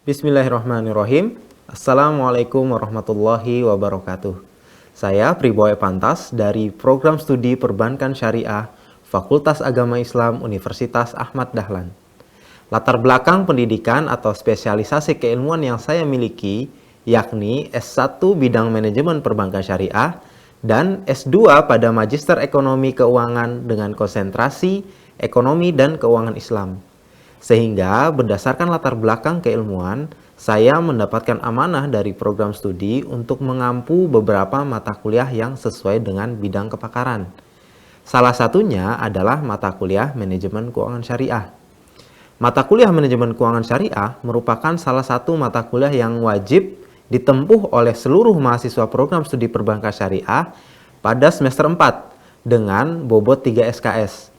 Bismillahirrahmanirrahim. Assalamualaikum warahmatullahi wabarakatuh. Saya Priboy Pantas dari Program Studi Perbankan Syariah Fakultas Agama Islam Universitas Ahmad Dahlan. Latar belakang pendidikan atau spesialisasi keilmuan yang saya miliki yakni S1 bidang manajemen perbankan syariah dan S2 pada Magister Ekonomi Keuangan dengan konsentrasi Ekonomi dan Keuangan Islam. Sehingga berdasarkan latar belakang keilmuan, saya mendapatkan amanah dari program studi untuk mengampu beberapa mata kuliah yang sesuai dengan bidang kepakaran. Salah satunya adalah mata kuliah Manajemen Keuangan Syariah. Mata kuliah Manajemen Keuangan Syariah merupakan salah satu mata kuliah yang wajib ditempuh oleh seluruh mahasiswa program studi perbankan syariah pada semester 4 dengan bobot 3 SKS.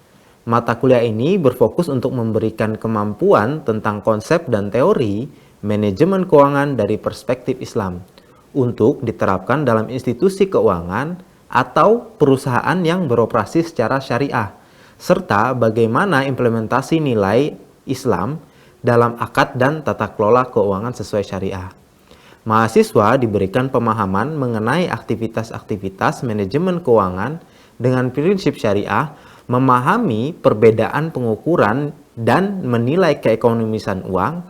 Mata kuliah ini berfokus untuk memberikan kemampuan tentang konsep dan teori manajemen keuangan dari perspektif Islam untuk diterapkan dalam institusi keuangan atau perusahaan yang beroperasi secara syariah, serta bagaimana implementasi nilai Islam dalam akad dan tata kelola keuangan sesuai syariah. Mahasiswa diberikan pemahaman mengenai aktivitas-aktivitas manajemen keuangan dengan prinsip syariah, memahami perbedaan pengukuran dan menilai keekonomisan uang,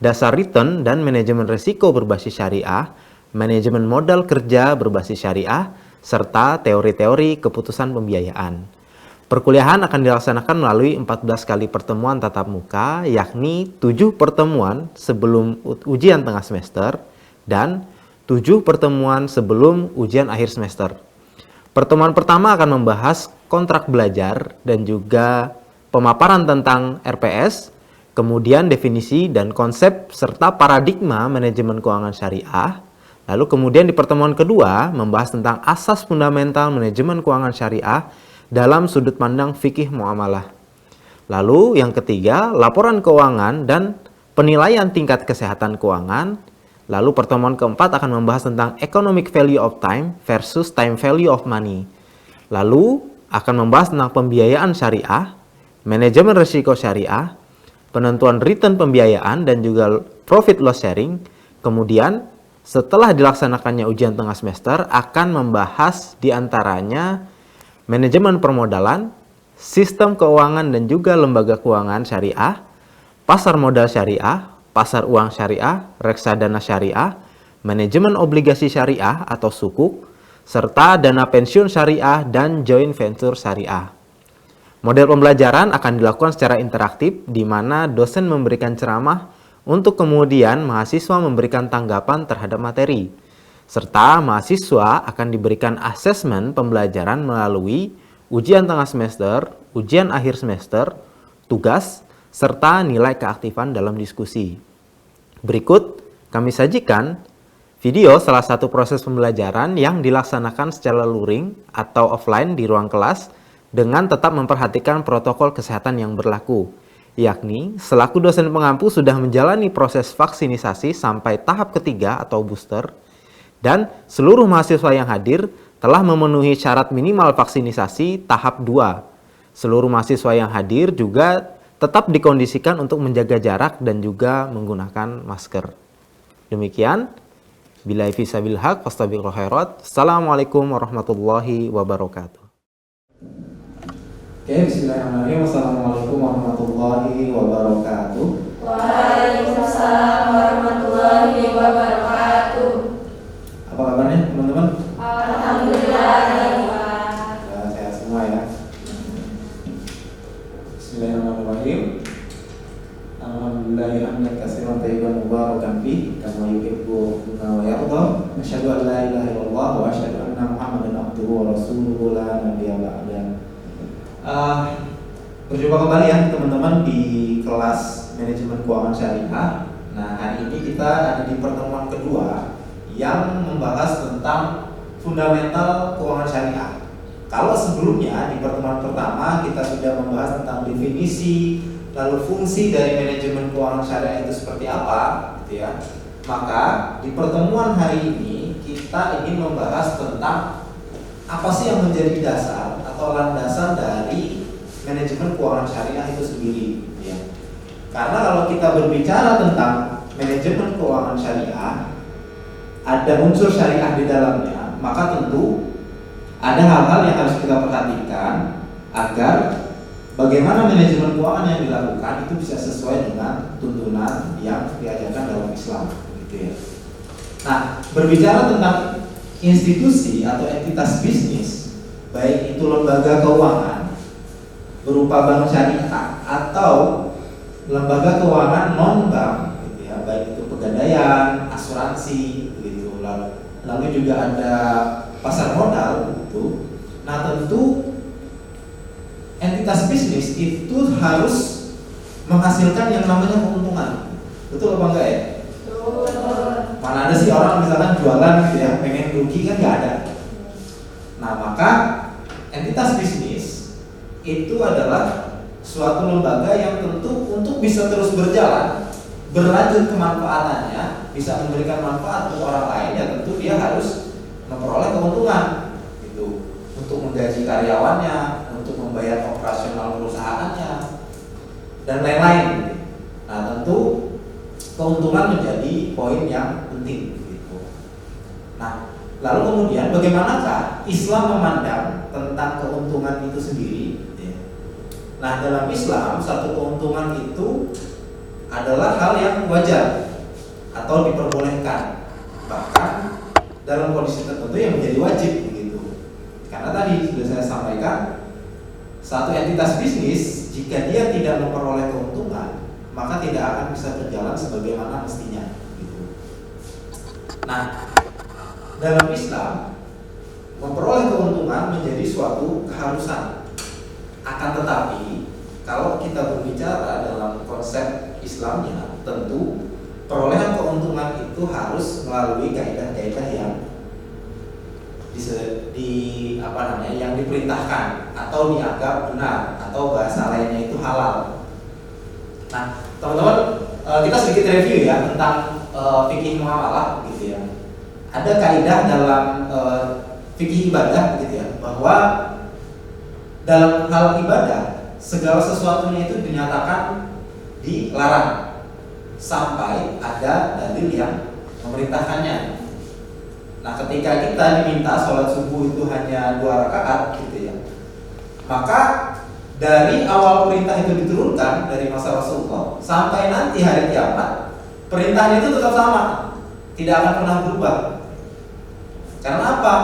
dasar return dan manajemen risiko berbasis syariah, manajemen modal kerja berbasis syariah, serta teori-teori keputusan pembiayaan. Perkuliahan akan dilaksanakan melalui 14 kali pertemuan tatap muka, yakni 7 pertemuan sebelum ujian tengah semester dan 7 pertemuan sebelum ujian akhir semester. Pertemuan pertama akan membahas kontrak belajar dan juga pemaparan tentang RPS, kemudian definisi dan konsep serta paradigma manajemen keuangan syariah. Lalu kemudian di pertemuan kedua membahas tentang asas fundamental manajemen keuangan syariah dalam sudut pandang fikih muamalah. Lalu yang ketiga, laporan keuangan dan penilaian tingkat kesehatan keuangan. Lalu pertemuan keempat akan membahas tentang economic value of time versus time value of money. Lalu akan membahas tentang pembiayaan syariah, manajemen risiko syariah, penentuan return pembiayaan dan juga profit loss sharing. Kemudian setelah dilaksanakannya ujian tengah semester akan membahas diantaranya manajemen permodalan, sistem keuangan dan juga lembaga keuangan syariah, pasar modal syariah, pasar uang syariah, reksadana syariah, manajemen obligasi syariah atau sukuk, serta dana pensiun syariah dan joint venture syariah. Model pembelajaran akan dilakukan secara interaktif di mana dosen memberikan ceramah untuk kemudian mahasiswa memberikan tanggapan terhadap materi. Serta mahasiswa akan diberikan asesmen pembelajaran melalui ujian tengah semester, ujian akhir semester, tugas, serta nilai keaktifan dalam diskusi. Berikut kami sajikan video salah satu proses pembelajaran yang dilaksanakan secara luring atau offline di ruang kelas dengan tetap memperhatikan protokol kesehatan yang berlaku, yakni selaku dosen pengampu sudah menjalani proses vaksinisasi sampai tahap ketiga atau booster, dan seluruh mahasiswa yang hadir telah memenuhi syarat minimal vaksinisasi tahap 2. Seluruh mahasiswa yang hadir juga tetap dikondisikan untuk menjaga jarak dan juga menggunakan masker. Demikian, billahi fisabil haq, fastabiqul khairat. Assalamualaikum warahmatullahi wabarakatuh. Oke, bismillahirrahmanirrahim. Assalamualaikum warahmatullahi wabarakatuh. Waalaikumsalam warahmatullahi wabarakatuh. Apa kabarnya teman-teman? Alhamdulillah. Sehat semua ya. Bismillahirrahmanirrahim. Alhamdulillahi hamdan katsiran thayyiban mubarakan fihi kama yuhibbu wa yarda. Asyhadu an la ilaha illallah wa asyhadu anna Muhammadan abduhu wa rasuluhu la nabiyya ba'da. Berjumpa kembali ya teman-teman di kelas manajemen keuangan syariah. Nah, hari ini kita ada di pertemuan kedua yang membahas tentang fundamental keuangan syariah. Kalau sebelumnya di pertemuan pertama kita sudah membahas tentang definisi, lalu fungsi dari manajemen keuangan syariah itu seperti apa, gitu ya. Maka di pertemuan hari ini kita ingin membahas tentang apa sih yang menjadi dasar atau landasan dari manajemen keuangan syariah itu sendiri, ya. Karena kalau kita berbicara tentang manajemen keuangan syariah ada unsur syariah di dalamnya, maka tentu ada hal-hal yang harus kita perhatikan agar bagaimana manajemen keuangan yang dilakukan itu bisa sesuai dengan tuntunan yang diajarkan dalam Islam, gitu ya. Nah, berbicara tentang institusi atau entitas bisnis, baik itu lembaga keuangan berupa bank syariah atau lembaga keuangan non bank, gitu ya, baik itu pegadaian, asuransi, gitu. Lalu juga ada pasar modal, gitu. Nah, tentu entitas bisnis itu harus menghasilkan yang namanya keuntungan. Betul apa enggak ya? Betul. Mana ada sih orang misalkan jualan gitu ya, pengen rugi kan nggak ada. Nah, maka entitas bisnis itu adalah suatu lembaga yang tentu untuk bisa terus berjalan, berlanjut kemanfaatannya, bisa memberikan manfaat untuk orang lain, ya tentu dia harus memperoleh keuntungan gitu, untuk menggaji karyawannya, untuk membayar operasional perusahaannya, dan lain-lain. Nah, tentu keuntungan menjadi poin yang penting gitu. Nah, lalu kemudian bagaimanakah Islam memandang tentang keuntungan itu sendiri? Nah, dalam Islam satu keuntungan itu adalah hal yang wajar atau diperbolehkan, bahkan dalam kondisi tertentu yang menjadi wajib begitu. Karena tadi sudah saya sampaikan, satu entitas bisnis jika dia tidak memperoleh keuntungan, maka tidak akan bisa berjalan sebagaimana mestinya gitu. Nah, dalam Islam memperoleh keuntungan menjadi suatu keharusan. Akan tetapi kalau kita berbicara dalam konsep Islamnya, tentu perolehan keuntungan itu harus melalui kaidah-kaidah yang yang diperintahkan atau dianggap benar, atau bahasa lainnya itu halal. Nah, teman-teman, kita sedikit review ya tentang fikih muamalah gitu ya. Ada kaidah dalam fikih ibadah gitu ya, bahwa dalam hal ibadah segala sesuatunya itu dinyatakan dilarang sampai ada dalil yang memerintahkannya. Nah, ketika kita diminta sholat subuh itu hanya 2 rakaat gitu ya, maka dari awal perintah itu diturunkan dari masa Rasulullah sampai nanti hari kiamat, perintahnya itu tetap sama, tidak akan pernah berubah. Karena apa?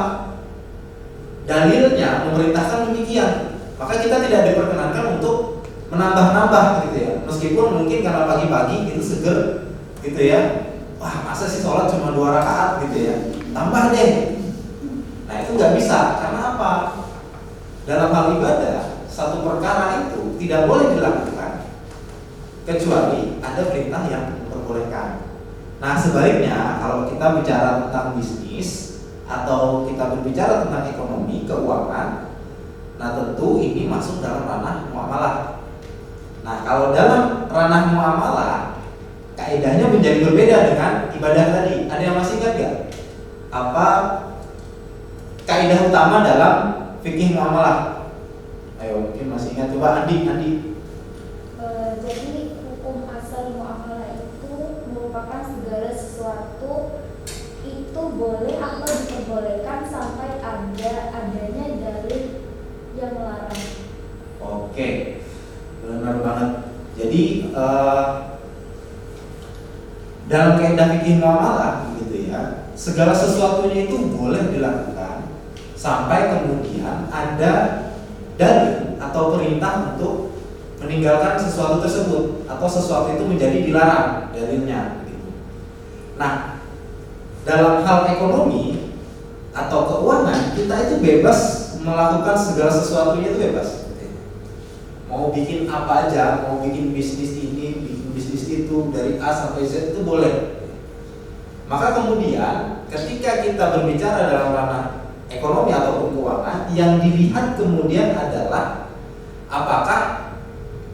Dalilnya memerintahkan demikian, maka kita tidak diperkenankan untuk menambah-nambah gitu ya. Meskipun mungkin karena pagi-pagi itu seger gitu ya, wah masa sih sholat cuma 2 rakaat gitu ya, tambah deh. Nah, itu nggak bisa. Karena apa? Dalam hal ibadah, satu perkara itu tidak boleh dilakukan kecuali ada perintah yang memperbolehkan. Nah, sebaliknya kalau kita bicara tentang bisnis atau kita berbicara tentang ekonomi, keuangan, nah tentu ini masuk dalam ranah muamalah. Nah, kalau dalam ranah muamalah, kaidahnya menjadi berbeda dengan ibadah tadi. Ada yang masih ingat gak? Apa kaidah utama dalam fikih muamalah? Ayo, mungkin masih ingat, coba Andi. Jadi hukum asal muamalah itu merupakan segala sesuatu itu boleh atau diperbolehkan sampai adanya dalil yang melarang. Oke, benar banget. Jadi dalam kaidah fikih muamalah gitu ya, segala sesuatunya itu boleh dilakukan sampai kemudian ada dalil atau perintah untuk meninggalkan sesuatu tersebut, atau sesuatu itu menjadi dilarang dalilnya gitu. Nah, dalam hal ekonomi atau keuangan, kita itu bebas melakukan segala sesuatunya, itu bebas. Mau bikin apa aja, mau bikin bisnis ini, bikin bisnis itu, dari A sampai Z itu boleh. Maka kemudian ketika kita berbicara dalam ranah ekonomi atau keuangan, yang dilihat kemudian adalah apakah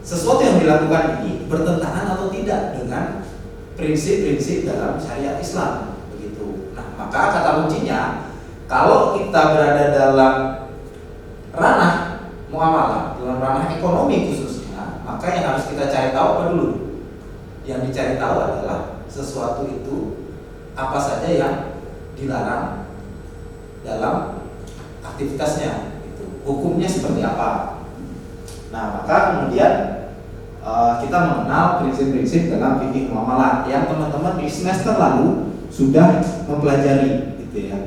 sesuatu yang dilakukan ini bertentangan atau tidak dengan prinsip-prinsip dalam syariat Islam begitu. Nah, maka kata kuncinya, kalau kita berada dalam ranah muamalah, dalam ranah ekonomi khususnya, maka yang harus kita cari tahu apa dulu? Yang dicari tahu adalah sesuatu itu apa saja yang dilarang dalam aktivitasnya, gitu. Hukumnya seperti apa. Nah, maka kemudian kita mengenal prinsip-prinsip dalam fikih muamalah yang teman-teman di semester lalu sudah mempelajari, gitu ya.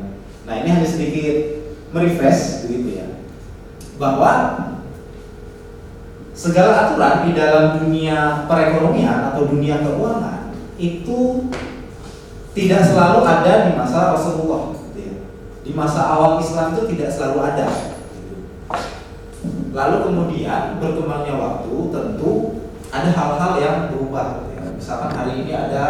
Nah, ini hanya sedikit merefresh, begitu ya, bahwa segala aturan di dalam dunia perekonomian atau dunia keuangan itu tidak selalu ada di masa Rasulullah, gitu ya. Di masa awal Islam itu tidak selalu ada, gitu. Lalu kemudian berkembangnya waktu tentu ada hal-hal yang berubah, gitu ya. Misalkan hari ini ada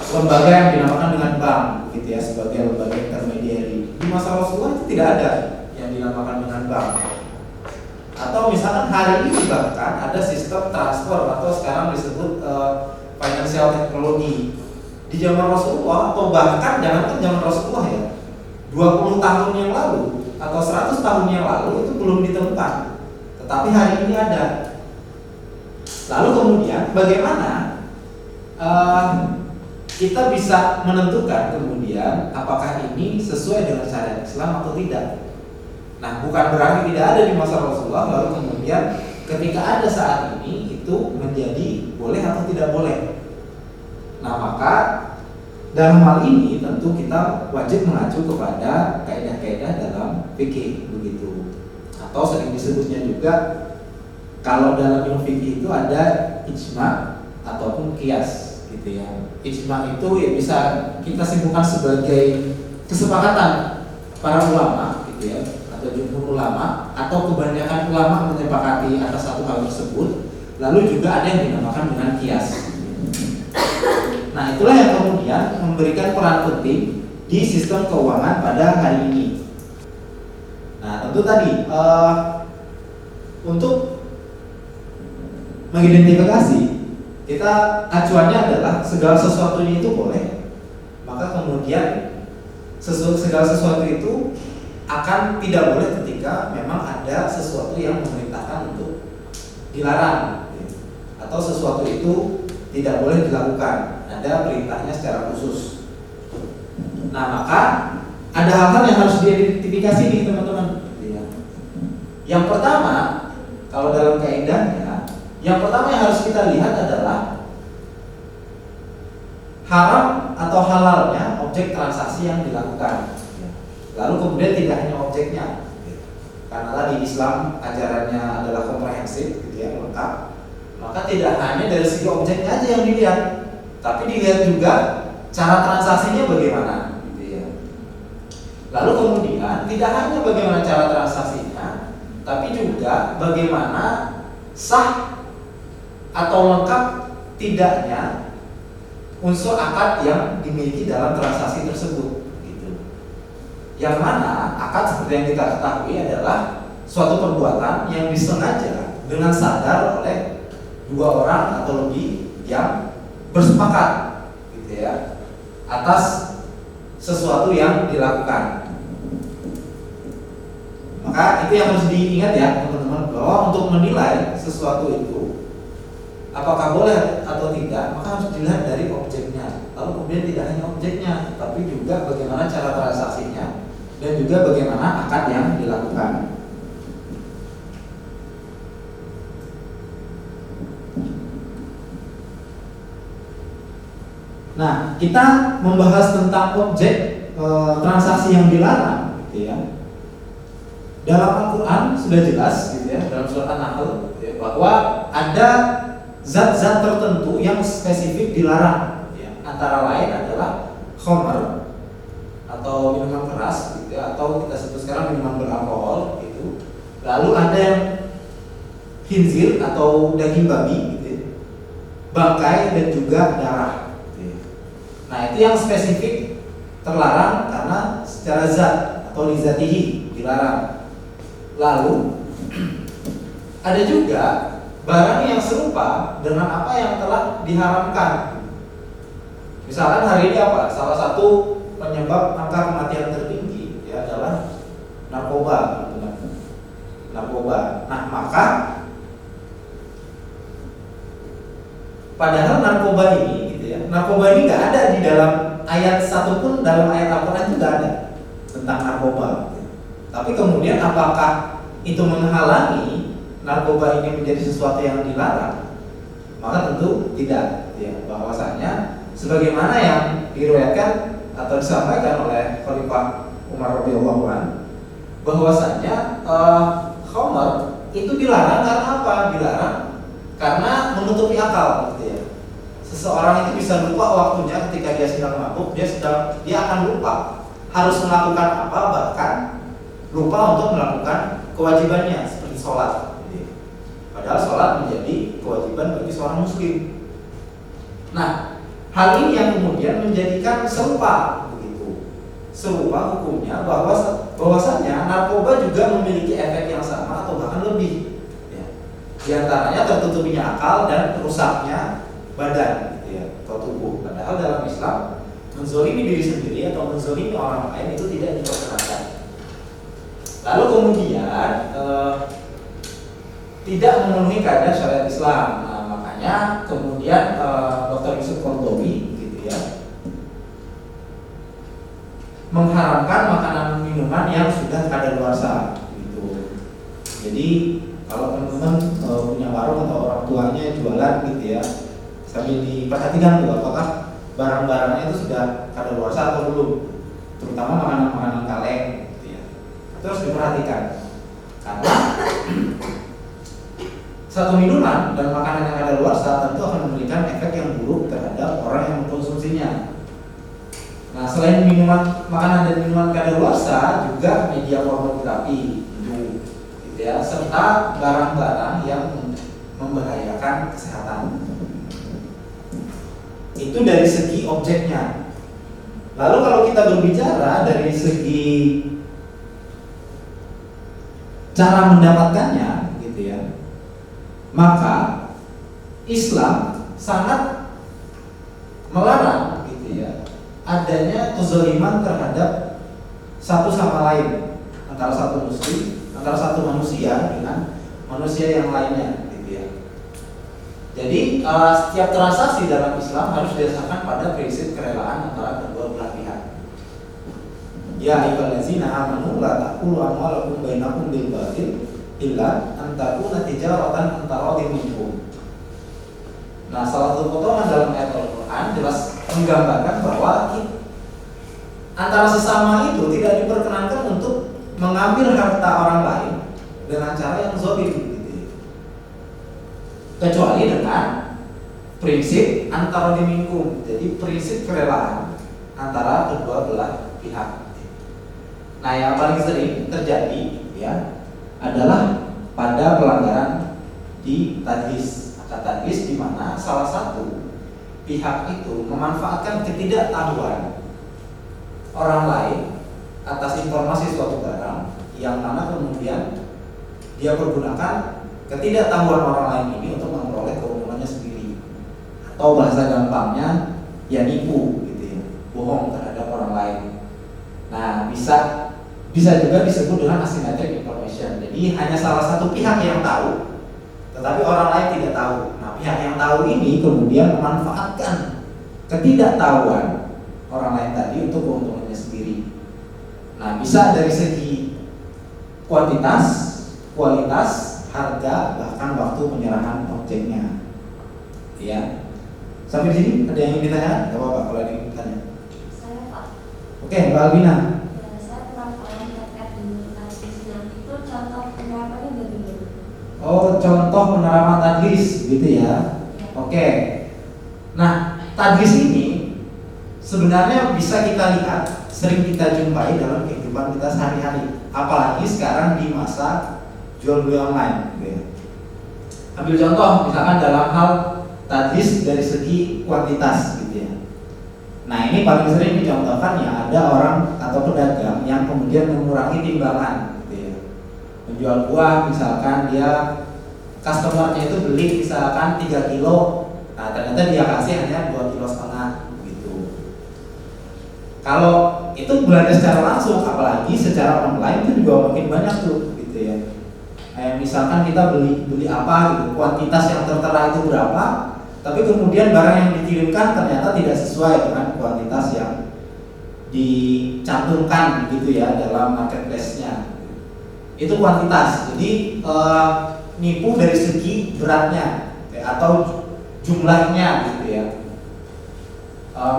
lembaga yang dinamakan dengan bank, gitu ya, sebagai lembaga intermediary. Di masa Rasulullah itu tidak ada yang dinamakan dengan bank. Atau misalkan hari ini bahkan ada sistem transfer atau sekarang disebut financial technology. Di zaman Rasulullah atau bahkan jangankan zaman Rasulullah ya, 20 tahun yang lalu atau 100 tahun yang lalu itu belum ditemukan. Tetapi hari ini ada. Lalu kemudian bagaimana kita bisa menentukan kemudian apakah ini sesuai dengan syariat Islam atau tidak? Nah, bukan berarti tidak ada di masa Rasulullah, lalu kemudian ketika ada saat ini itu menjadi boleh atau tidak boleh. Nah, maka dalam hal ini tentu kita wajib mengacu kepada kaidah-kaidah dalam fikih, begitu. Atau sering disebutnya juga kalau dalam ilmu fikih itu ada ijma ataupun qiyas, gitu ya. Ijma itu ya bisa kita simpulkan sebagai kesepakatan para ulama, gitu ya, atau jumhur ulama atau kebanyakan ulama menyepakati atas satu hal tersebut. Lalu juga ada yang dinamakan dengan qiyas. Nah, itulah yang kemudian memberikan peran penting di sistem keuangan pada hari ini. Nah, tentu tadi untuk mengidentifikasi, kita acuannya adalah segala sesuatunya itu boleh, maka kemudian segala sesuatu itu akan tidak boleh ketika memang ada sesuatu yang memerintahkan untuk dilarang, atau sesuatu itu tidak boleh dilakukan, ada perintahnya secara khusus. Nah, maka ada hal-hal yang harus diidentifikasi nih teman-teman. Yang pertama, kalau dalam kaidahnya, yang pertama yang harus kita lihat adalah haram atau halalnya objek transaksi yang dilakukan. Lalu kemudian tidak hanya objeknya, karena tadi Islam ajarannya adalah komprehensif, gitu ya, lengkap. Maka tidak hanya dari segi objeknya aja yang dilihat, tapi dilihat juga cara transaksinya bagaimana, gitu ya. Lalu kemudian tidak hanya bagaimana cara transaksinya, tapi juga bagaimana sah atau lengkap tidaknya unsur akad yang dimiliki dalam transaksi tersebut. Yang mana akad seperti yang kita ketahui adalah suatu perbuatan yang disengaja dengan sadar oleh dua orang atau lebih yang bersepakat, gitu ya, atas sesuatu yang dilakukan. Maka itu yang harus diingat ya teman-teman, bahwa untuk menilai sesuatu itu apakah boleh atau tidak, maka harus dilihat dari objeknya. Lalu kemudian tidak hanya objeknya, tapi juga bagaimana cara transaksinya dan juga bagaimana akad yang dilakukan. Nah, kita membahas tentang objek transaksi yang dilarang, gitu ya. Dalam Al-Quran sudah jelas, gitu ya, dalam surat An-Nahl, gitu ya, bahwa ada zat-zat tertentu yang spesifik dilarang, ya. Antara lain adalah khamr atau minuman keras, gitu ya, atau kita sebut sekarang minuman beralkohol, gitu. Lalu ada yang khinzir atau daging babi, gitu ya, bangkai dan juga darah. Nah, itu yang spesifik terlarang karena secara zat atau lizatihi dilarang. Lalu ada juga barang yang serupa dengan apa yang telah diharamkan. Misalkan hari ini apa? Salah satu penyebab angka kematian tertinggi ya adalah narkoba, narkoba. Nah, maka Padahal narkoba ini, gitu ya, narkoba ini nggak ada di dalam ayat satupun dalam ayat Al-Quran itu nggak ada tentang narkoba. Gitu. Tapi kemudian apakah itu menghalangi narkoba ini menjadi sesuatu yang dilarang? Maka tentu tidak. Ya, bahwasanya sebagaimana yang diriwayatkan atau disampaikan oleh Khalifah Umar radhiyallahu anhu, bahwasanya khamar itu dilarang karena apa? Dilarang karena menutupi akal, gitu ya. Seseorang itu bisa lupa waktunya ketika dia sedang mabuk, dia akan lupa harus melakukan apa, bahkan lupa untuk melakukan kewajibannya seperti sholat. Padahal sholat menjadi kewajiban bagi seorang muslim. Nah, hal ini yang kemudian menjadikan serupa hukumnya, bahwasanya narkoba juga memiliki efek yang sama atau bahkan lebih. Ya. Di antaranya tertutupinya akal dan rusaknya badan, gitu ya, atau tubuh. Padahal dalam Islam menzolimi diri sendiri atau menzolimi orang lain itu tidak diperkenankan. Lalu kemudian tidak memenuhi kaedah syariat Islam. Nah, makanya kemudian Dr. Yusuf Kordowi, gitu ya, mengharamkan makanan minuman yang sudah kadaluarsa, gitu. Jadi kalau teman-teman punya warung atau orang tuanya jualan, gitu ya, sambil diperhatikan tuh apakah barang-barangnya itu sudah kadaluarsa atau belum, terutama makanan-makanan kaleng, gitu ya. Terus diperhatikan karena satu minuman dan makanan yang kadaluarsa tentu akan memberikan efek yang buruk terhadap orang yang mengkonsumsinya. Nah, selain makanan dan minuman kadaluarsa, juga media pornografi, gitu ya, serta barang-barang yang membahayakan kesehatan. Itu dari segi objeknya. Lalu kalau kita berbicara dari segi cara mendapatkannya, gitu ya, maka Islam sangat melarang, gitu ya, adanya kezaliman terhadap satu sama lain, antara satu muslim, antara satu manusia dengan manusia yang lainnya, gitu ya. Jadi setiap transaksi dalam Islam harus didasarkan pada prinsip kerelaan antara kedua belah pihak. Ya ayyuhallazina amanu la ta'kulu amwalakum bainakum bil batil illa an takuna tijaratan an taradin minkum. Nah, salah satu potongan dalam ayat Al-Quran jelas menggambarkan bahwa antara sesama itu tidak diperkenankan untuk mengambil harta orang lain dengan cara yang zalim, gitu. Kecuali dengan prinsip antara minkum, jadi prinsip kerelaan antara kedua belah pihak. Nah, yang paling sering terjadi, ya, adalah pada pelanggaran di tadlis. Tadlis di mana salah satu pihak itu memanfaatkan ketidaktahuan orang lain atas informasi suatu barang yang mana kemudian dia pergunakan ketidaktahuan orang lain ini untuk memperoleh keuntungannya sendiri, atau bahasa gampangnya ya nipu, gitu ya, bohong terhadap orang lain. Nah, bisa juga disebut dengan asymmetric information. Jadi hanya salah satu pihak yang tahu, tetapi orang lain tidak tahu. Nah, pihak yang tahu ini kemudian memanfaatkan ketidaktahuan orang lain tadi untuk keuntungannya sendiri. Nah, bisa dari segi kuantitas, kualitas, harga, bahkan waktu penyerahan objeknya. Ya. Sampai di sini ada yang ingin ditanyakan? Tidak apa-apa kalau ada yang ingin ditanya. Saya Pak. Oke, Mbak Albina. Saya penasaran terkait dengan tadlisnya. Itu contoh penerapannya bagaimana? Oh, contoh penerapan tadlis, gitu ya. Ya. Oke. Nah, tadlis ini sebenarnya bisa kita lihat, sering kita jumpai dalam kehidupan kita sehari-hari. Apalagi sekarang di masa jual beli online, gitu ya. Ambil contoh, misalkan dalam hal tadlis dari segi kuantitas, gitu ya. Nah, ini paling sering dicontohkan ya, ada orang atau pedagang yang kemudian mengurangi timbangan, gitu ya. Menjual buah, misalkan dia customernya itu beli misalkan 3 kilo, nah ternyata dia kasih hanya 2,5 kilo gitu. Kalau itu belanja secara langsung, apalagi secara online itu juga makin banyak tuh, gitu ya. Misalkan kita beli apa gitu, kuantitas yang tertera itu berapa, tapi kemudian barang yang dikirimkan ternyata tidak sesuai dengan kuantitas yang dicantumkan gitu ya dalam marketplace-nya. Itu kuantitas. Jadi nipu dari segi beratnya atau jumlahnya gitu ya.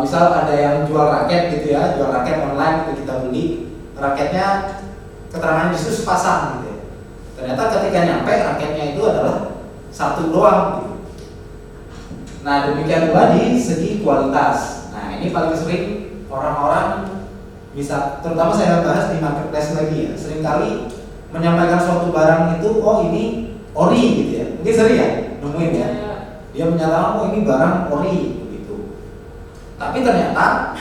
Misal ada yang jual raket gitu ya, jual raket online gitu, kita beli raketnya, keterangannya justru sepasang gitu ya. Ternyata ketika nyampe raketnya itu adalah satu doang gitu. Nah demikian pula di segi kualitas. Nah ini paling sering orang-orang bisa, terutama saya bahas di marketplace lagi ya, seringkali menyampaikan suatu barang itu, oh ini ori gitu ya. Mungkin sering ya nemuin ya. Dia menyatakan oh ini barang ori begitu. Tapi ternyata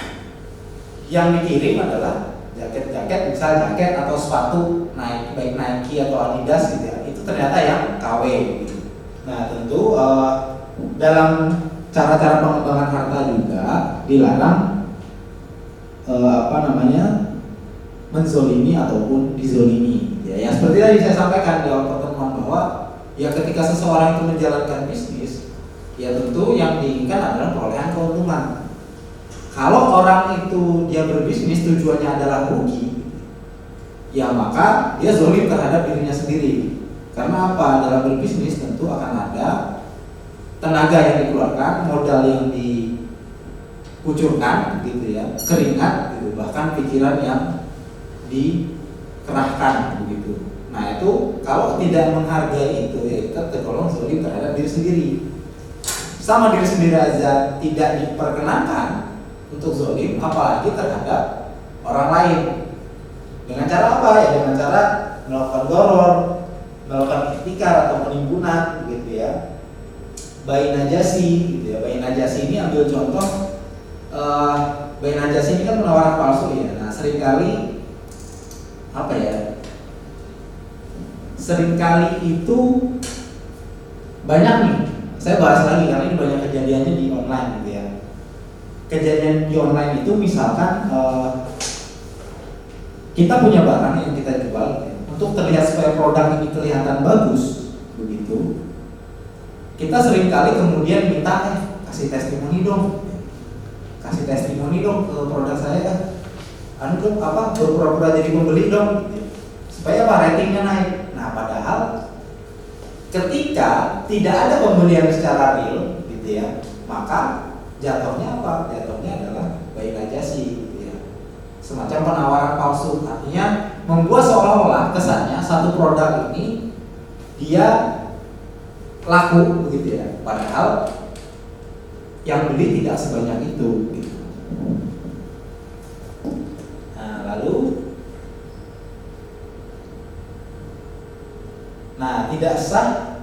yang dikirim adalah jaket-jaket, misal jaket atau sepatu Nike, baik Nike atau Adidas gitu ya. Itu ternyata yang KW gitu. Nah tentu dalam cara-cara pengembangan harta juga dilarang menzolimi ataupun dizolimi ya. Yang seperti tadi saya sampaikan di awal pertemuan bahwa ya ketika seseorang itu menjalankan bisnis ya tentu yang diinginkan adalah perolehan keuntungan. Kalau orang itu dia berbisnis tujuannya adalah rugi ya maka dia zolim terhadap dirinya sendiri. Karena apa? Dalam berbisnis tentu akan ada tenaga yang dikeluarkan, modal yang dikucurkan gitu ya, keringat gitu, bahkan pikiran yang dikerahkan begitu. Nah itu kalau tidak menghargai itu ya kita tergolong zolim terhadap diri sendiri. Sama diri sendiri aja tidak diperkenankan untuk zolim, apalagi terhadap orang lain. Dengan cara apa ya? Dengan cara melakukan goror, melakukan ihtikar atau penimbunan gitu ya. Bayi najasi gitu ya. Bayi najasi ini ambil contoh, bayi najasi ini kan penawaran palsu ya. Nah seringkali apa ya? Seringkali itu banyak nih. Saya bahas lagi karena ini banyak kejadiannya di online gitu ya. Kejadian di online itu misalkan kita punya barang yang kita jual gitu ya. Untuk terlihat supaya produk ini kelihatan bagus begitu. Kita seringkali kemudian minta kasih testimoni dong. Kasih testimoni dong ke produk saya. Berpura-pura jadi pembeli dong gitu. Supaya ratingnya naik. Nah, padahal ketika tidak ada pembelian secara real gitu ya, maka jatuhnya apa? Jatuhnya adalah bayi najasi gitu ya. Semacam penawaran palsu. Artinya membuat seolah-olah kesannya satu produk ini dia laku begitu ya. Padahal yang beli tidak sebanyak itu gitu. Nah, tidak sah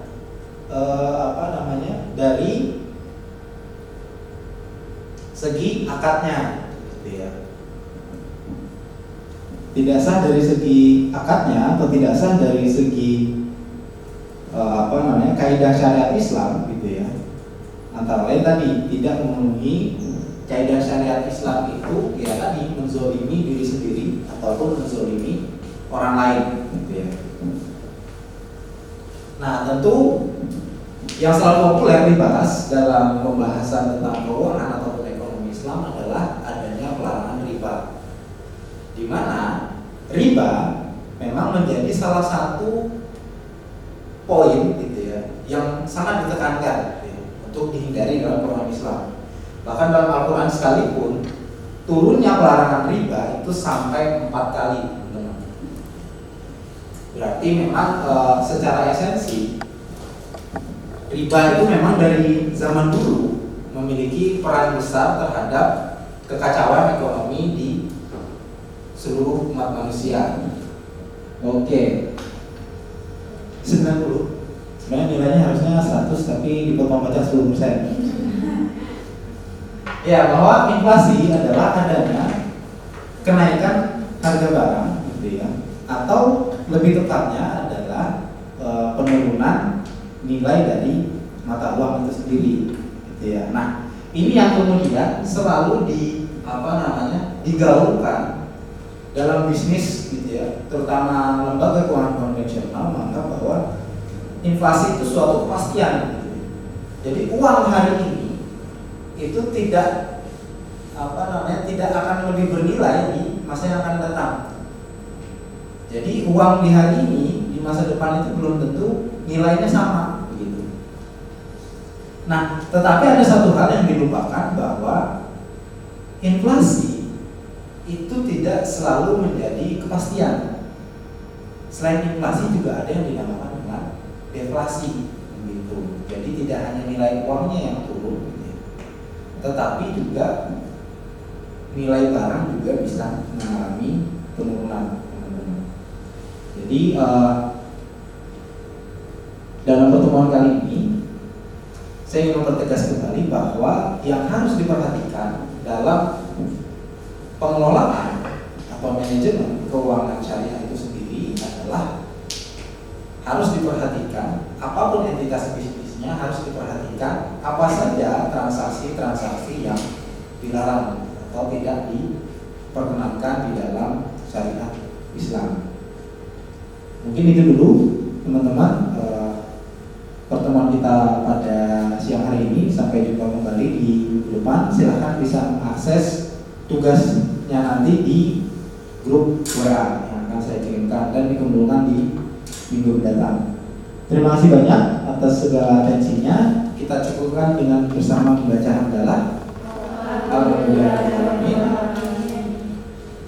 dari segi akadnya gitu ya. Tidak sah dari segi akadnya atau tidak sah dari segi kaidah syariat Islam gitu ya. Antara lain tadi tidak memenuhi kaidah syariat Islam itu ya tadi menzolimi diri sendiri ataupun menzolimi orang lain gitu ya. Nah tentu yang selalu populer dibahas dalam pembahasan tentang keuangan ataupun ekonomi Islam adalah adanya pelarangan riba, di mana riba memang menjadi salah satu poin gitu ya yang sangat ditekankan gitu ya, untuk dihindari dalam keuangan Islam. Bahkan dalam Al-Quran sekalipun turunnya pelarangan riba itu sampai 4 kali. Berarti memang secara esensi riba itu memang dari zaman dulu memiliki peran besar terhadap kekacauan ekonomi di seluruh umat manusia. Oke. 90. Sebenarnya nilainya harusnya 100 tapi dipotong pajak 10%. Ya, bahwa inflasi adalah adanya kenaikan harga barang gitu ya. Atau lebih tepatnya adalah penurunan nilai dari mata uang itu sendiri gitu ya. Nah, ini yang kemudian selalu digaungkan dalam bisnis gitu ya, terutama lembaga keuangan konvensional menganggap bahwa inflasi itu suatu kepastian gitu. Jadi uang hari ini itu tidak tidak akan lebih bernilai di masa yang akan datang. Jadi uang di hari ini di masa depan itu belum tentu nilainya sama begitu. Nah, tetapi ada satu hal yang dilupakan, bahwa inflasi itu tidak selalu menjadi kepastian. Selain inflasi juga ada yang dinamakan dengan deflasi begitu. Jadi tidak hanya nilai uangnya yang turun, tetapi juga nilai barang juga bisa mengalami penurunan. Jadi dalam pertemuan kali ini saya ingin mempertegas kembali bahwa yang harus diperhatikan dalam pengelolaan atau manajemen keuangan syariah itu sendiri adalah harus diperhatikan apapun entitas bisnisnya, harus diperhatikan apa saja transaksi-transaksi yang dilarang atau tidak diperkenankan di dalam syariat Islam. Mungkin itu dulu teman-teman pertemuan kita pada siang hari ini. Sampai jumpa kembali di minggu depan. Silahkan bisa mengakses tugasnya nanti di grup WA yang akan saya kirimkan dan dikumpulkan di minggu mendatang. Terima kasih banyak atas segala atensinya. Kita cukupkan dengan bersama membaca hamdalah. Alhamdulillah.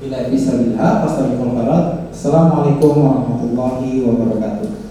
Bila bisa billah, Assalamualaikum warahmatullahi wabarakatuh.